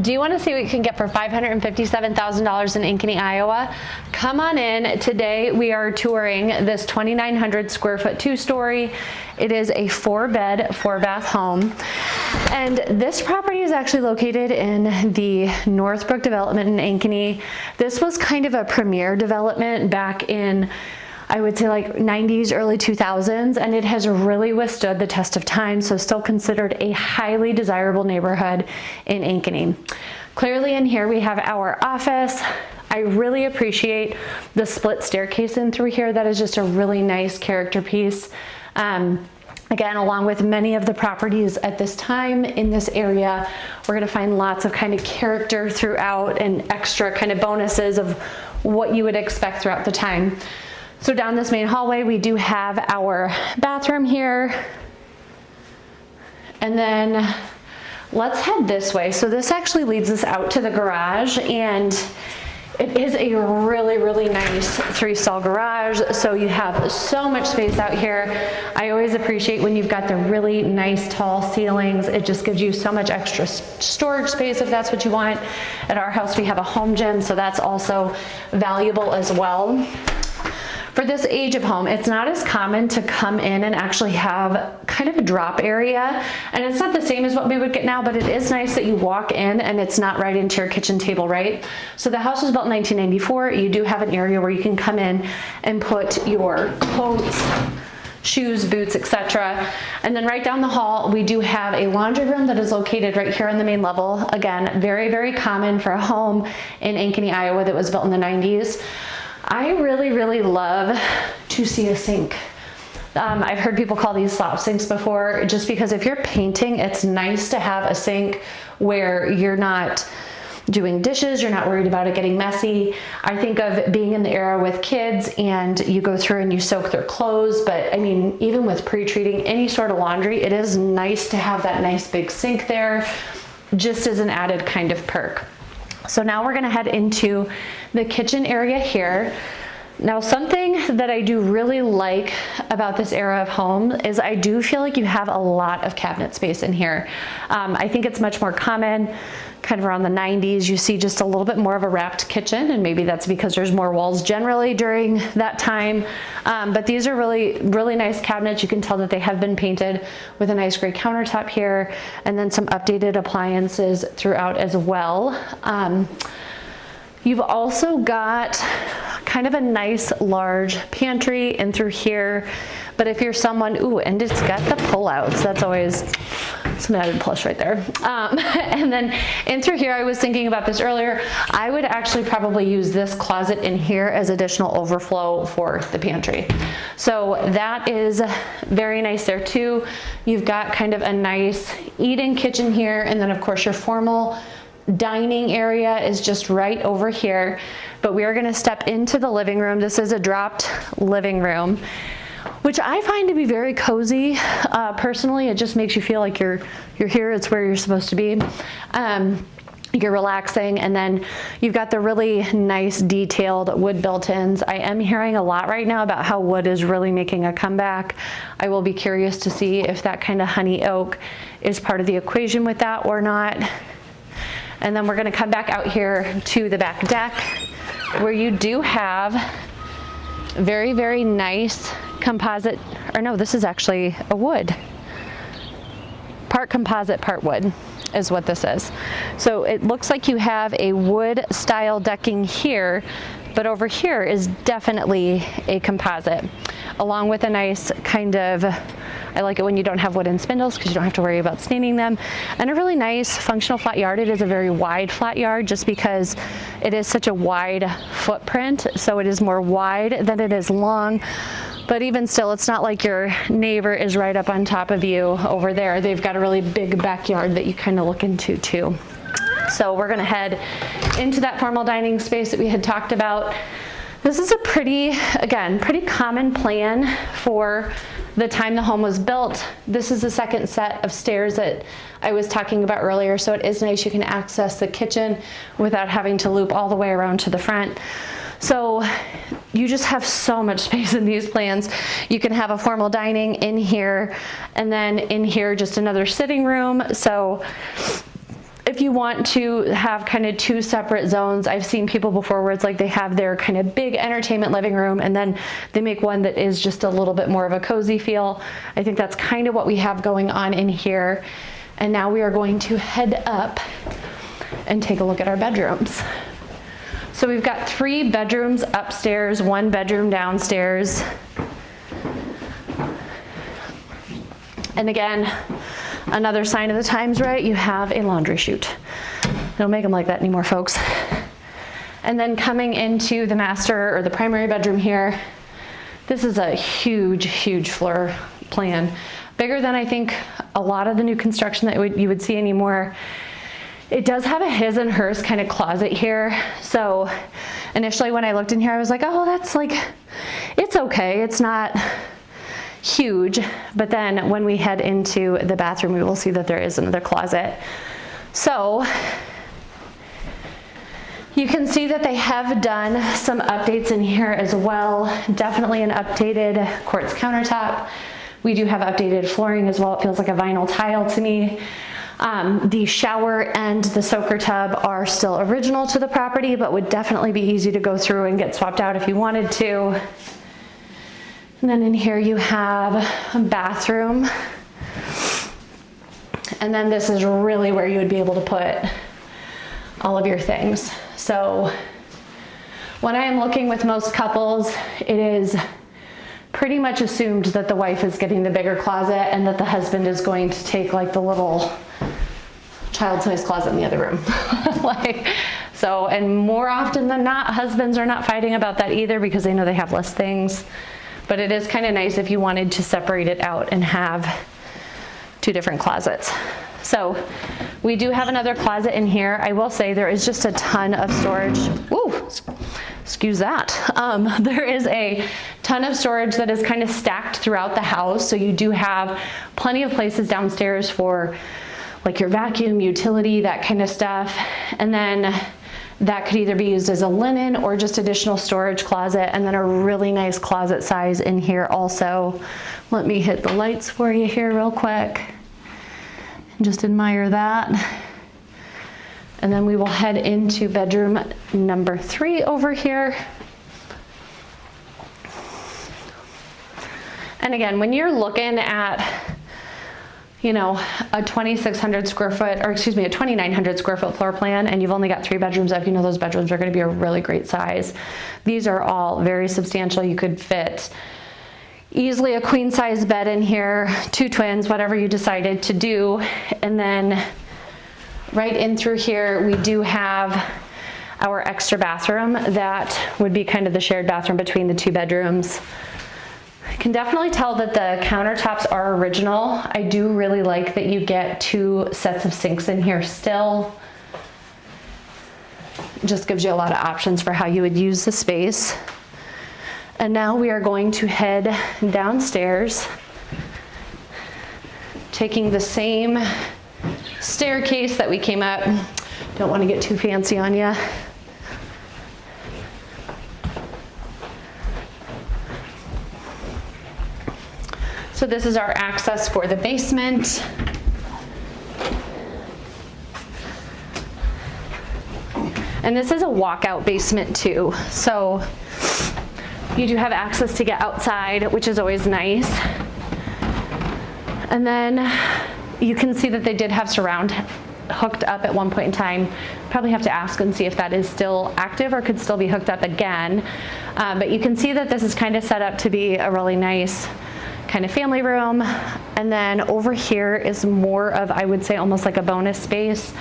Do you want to see what you can get for $557,000 in Ankeny, Iowa? Come on in. Today we are touring this 2,900 square foot 2-story. It is a 4-bed, 4-bath home. And this property is actually located in the Northbrook development in Ankeny. This was kind of a premier development back in, I would say, like 90s, early 2000s, and it has really withstood the test of time, so still considered a highly desirable neighborhood in Ankeny. Clearly in here we have our office. I really appreciate the split staircase in through here. That is just a really nice character piece. Again, along with many of the properties at this time in this area, we're gonna find lots of kind of character throughout and extra kind of bonuses of what you would expect throughout the time. So down this main hallway, we do have our bathroom here. And then let's head this way. So this actually leads us out to the garage, and it is a really, really nice 3-stall garage. So you have so much space out here. I always appreciate when you've got the really nice tall ceilings. It just gives you so much extra storage space if that's what you want. At our house, we have a home gym, so that's also valuable as well. For this age of home, it's not as common to come in and actually have kind of a drop area. And it's not the same as what we would get now, but it is nice that you walk in and it's not right into your kitchen table, right? So the house was built in 1994. You do have an area where you can come in and put your coats, shoes, boots, etc. And then right down the hall, we do have a laundry room that is located right here on the main level. Again, very, very common for a home in Ankeny, Iowa that was built in the 90s. I really, really love to see a sink. I've heard people call these slop sinks before, just because if you're painting, it's nice to have a sink where you're not doing dishes, you're not worried about it getting messy. I think of being in the era with kids and you go through and you soak their clothes, but I mean, even with pre-treating any sort of laundry, it is nice to have that nice big sink there, just as an added kind of perk. So now we're gonna head into the kitchen area here. Now, something that I do really like about this era of home is I do feel like you have a lot of cabinet space in here. I think it's much more common, kind of around the 90s, you see just a little bit more of a wrapped kitchen, and maybe that's because there's more walls generally during that time. But these are really, really nice cabinets. You can tell that they have been painted with a nice gray countertop here, and then some updated appliances throughout as well. You've also got kind of a nice large pantry in through here, but if you're someone, ooh, and it's got the pullouts, that's always, it's an added plus right there. And then in through here, I was thinking about this earlier, I would actually probably use this closet in here as additional overflow for the pantry. So that is very nice there too. You've got kind of a nice eat-in kitchen here, and then of course your formal dining area is just right over here. But we are going to step into the living room. This is a dropped living room, which I find to be very cozy. Personally, it just makes you feel like you're here. It's where you're supposed to be. You're relaxing, and then you've got the really nice detailed wood built-ins. I am hearing a lot right now about how wood is really making a comeback. I will be curious to see if that kind of honey oak is part of the equation with that or not. And then we're going to come back out here to the back deck, where you do have very, very nice composite, or no, this is actually a wood. Part composite, part wood is what this is. So it looks like you have a wood style decking here, but over here is definitely a composite, along with a nice kind of, I like it when you don't have wooden spindles because you don't have to worry about staining them. And a really nice functional flat yard. It is a very wide flat yard just because it is such a wide footprint. So it is more wide than it is long. But even still, it's not like your neighbor is right up on top of you over there. They've got a really big backyard that you kind of look into too. So we're gonna head into that formal dining space that we had talked about. This is a pretty common plan for the time the home was built. This is the second set of stairs that I was talking about earlier, so it is nice you can access the kitchen without having to loop all the way around to the front. So you just have so much space in these plans. You can have a formal dining in here, and then in here just another sitting room. So if you want to have kind of two separate zones, I've seen people before where it's like they have their kind of big entertainment living room and then they make one that is just a little bit more of a cozy feel. I think that's kind of what we have going on in here. And now we are going to head up and take a look at our bedrooms. So we've got 3 bedrooms upstairs, 1 bedroom downstairs. And again, another sign of the times, right? You have a laundry chute. They don't make them like that anymore, folks. And then coming into the master or the primary bedroom here, this is a huge, huge floor plan. Bigger than I think a lot of the new construction that you would see anymore. It does have a his and hers kind of closet here. So initially when I looked in here, I was like, oh, that's like, it's okay. It's not huge. But then when we head into the bathroom, we will see that there is another closet. So you can see that they have done some updates in here as well. Definitely an updated quartz countertop. We do have updated flooring as well. It feels like a vinyl tile to me. The shower and the soaker tub are still original to the property, but would definitely be easy to go through and get swapped out if you wanted to. And then in here you have a bathroom. And then this is really where you would be able to put all of your things. So when I am looking with most couples, it is pretty much assumed that the wife is getting the bigger closet and that the husband is going to take like the little child-sized closet in the other room. And more often than not, husbands are not fighting about that either because they know they have less things. But it is kind of nice if you wanted to separate it out and have 2 different closets. So we do have another closet in here. I will say there is just a ton of storage. Woo, excuse that. There is a ton of storage that is kind of stacked throughout the house. So you do have plenty of places downstairs for like your vacuum, utility, that kind of stuff. And then that could either be used as a linen or just additional storage closet. And then a really nice closet size in here also. Let me hit the lights for you here real quick. Just admire that. And then we will head into bedroom number 3 over here. And again, when you're looking at, you know, a 2,600 square foot, or excuse me, a 2,900 square foot floor plan, and you've only got 3 bedrooms up, you know those bedrooms are going to be a really great size. These are all very substantial. You could fit easily a queen size bed in here, 2 twins, whatever you decided to do. And then right in through here, we do have our extra bathroom. That would be kind of the shared bathroom between the 2 bedrooms. I can definitely tell that the countertops are original. I do really like that you get 2 sets of sinks in here still. It just gives you a lot of options for how you would use the space. And now we are going to head downstairs, taking the same staircase that we came up. Don't want to get too fancy on you. So this is our access for the basement. And this is a walkout basement too. So you do have access to get outside, which is always nice. And then you can see that they did have surround hooked up at one point in time. Probably have to ask and see if that is still active or could still be hooked up again. But you can see that this is kind of set up to be a really nice kind of family room. And then over here is more of, I would say, almost like a bonus space.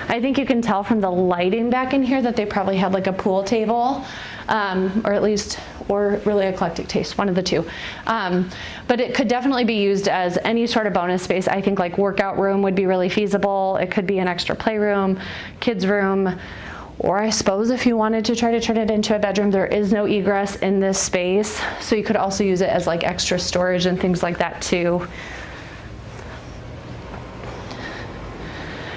I think you can tell from the lighting back in here that they probably had like a pool table, or at least, or really eclectic taste, one of the 2. But it could definitely be used as any sort of bonus space. I think like workout room would be really feasible. It could be an extra playroom, kids room, or I suppose if you wanted to try to turn it into a bedroom, there is no egress in this space. So you could also use it as like extra storage and things like that too.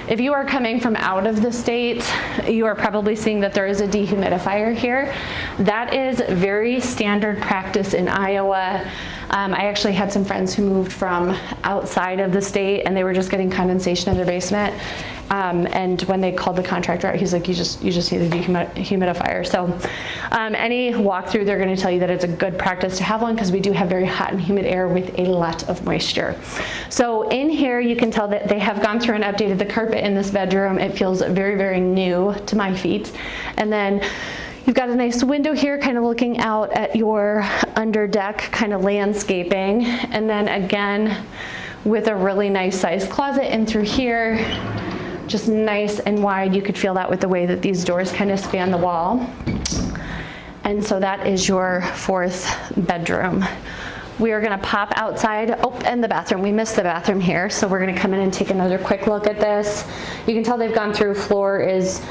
If you are coming from out of the state, you are probably seeing that there is a dehumidifier here. That is very standard practice in Iowa. I actually had some friends who moved from outside of the state and they were just getting condensation in their basement. And when they called the contractor out, he's like, you just need a dehumidifier. So any walkthrough, they're going to tell you that it's a good practice to have one, because we do have very hot and humid air with a lot of moisture. So in here, you can tell that they have gone through and updated the carpet in this bedroom. It feels very, very new to my feet. And then you've got a nice window here, kind of looking out at your under deck kind of landscaping. And then again, with a really nice sized closet in through here, just nice and wide. You could feel that with the way that these doors kind of span the wall. And so that is your fourth bedroom. We are gonna pop outside. Oh, and the bathroom. We missed the bathroom here. So we're gonna come in and take another quick look at this. You can tell they've gone through. Floor is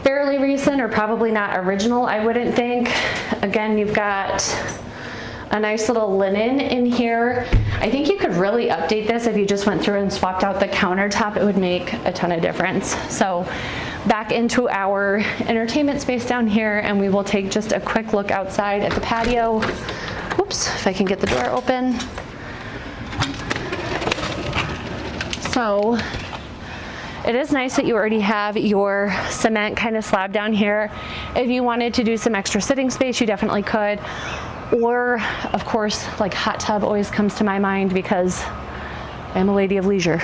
fairly recent, or probably not original, I wouldn't think. Again, you've got a nice little linen in here. I think you could really update this if you just went through and swapped out the countertop. It would make a ton of difference. So back into our entertainment space down here, and we will take just a quick look outside at the patio. Oops, if I can get the door open. So it is nice that you already have your cement kind of slab down here. If you wanted to do some extra sitting space, you definitely could. Or, of course, like hot tub always comes to my mind, because I'm a lady of leisure.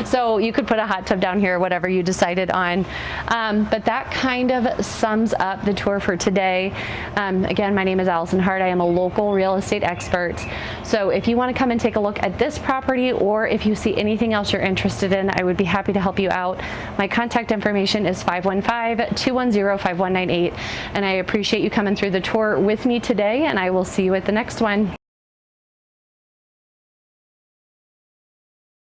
So you could put a hot tub down here, whatever you decided on. But that kind of sums up the tour for today. Again, my name is Allison Hart. I am a local real estate expert. So if you want to come and take a look at this property, or if you see anything else you're interested in, I would be happy to help you out. My contact information is 515-210-5198. And I appreciate you coming through the tour with me today, and I will see you at the next one.